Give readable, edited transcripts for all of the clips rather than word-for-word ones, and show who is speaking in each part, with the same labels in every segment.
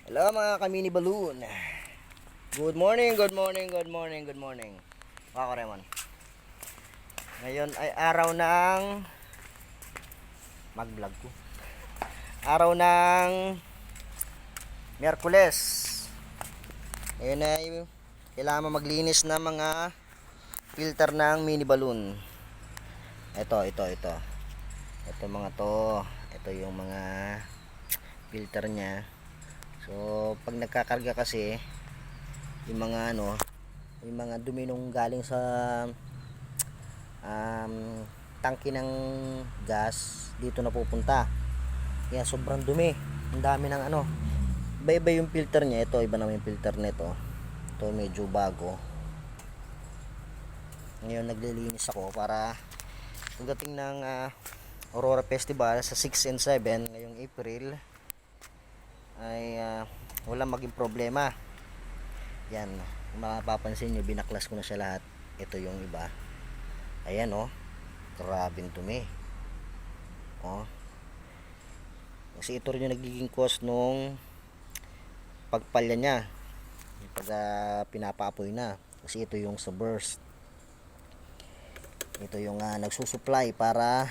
Speaker 1: Hello mga kamini balloon. Good morning, good morning, good morning, good morning. Ako Raymond. Ngayon ay araw ng mag-vlog ko. Araw ng Miyerkules. Ngayon ay kailangan maglinis ng mga filter ng mini balloon. Ito. Ito mga to. Ito yung mga filter niya. So, pag nagkakarga kasi yung mga yung mga dumi nung galing sa tangke ng gas dito na pupunta. Kaya sobrang dumi. Ang dami ng iba-iba yung filter niya. Ito, iba naman yung filter nito. Ito medyo bago. Ngayon naglilinis ako para pagdating ng Aurora Festival sa 6 and 7 ngayong April ay wala maging problema. Yan, mapapansin nyo, binaklas ko na siya lahat. Ito yung iba. Ayan grabing dumi. Kasi ito rin yung nagiging cause nung pagpalya niya pag pinapaapoy na. Kasi ito yung sa burst. Ito yung nagsusupply para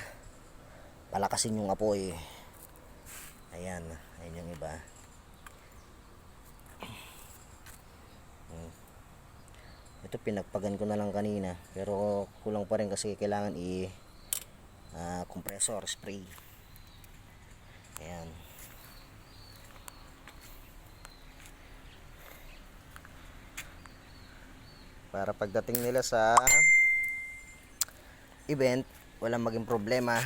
Speaker 1: palakasin yung apoy. Ayan yung iba. Ito pinagpagan ko na lang kanina, pero kulang pa rin kasi kailangan compressor spray. Ayan. Para pagdating nila sa event, walang maging problema.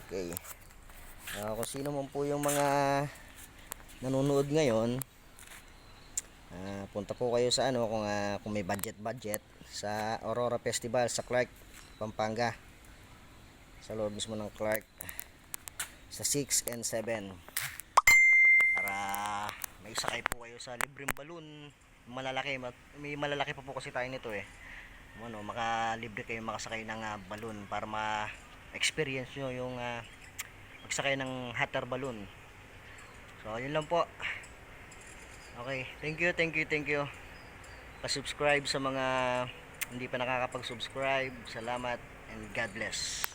Speaker 1: Okay. Kung sino man po yung mga nanonood ngayon, punta po kayo sa kung may budget sa Aurora Festival sa Clark, Pampanga, sa loob mismo ng Clark sa 6 and 7 para may sakay po kayo sa libreng balloon malalaki. May malalaki pa po kasi tayo nito makalibre kayo makasakay ng balloon para ma-experience nyo yung magsakay ng hot air balloon. So yun lang po. Okay, thank you. Pa-subscribe sa mga hindi pa nakakapag-subscribe. Salamat and God bless.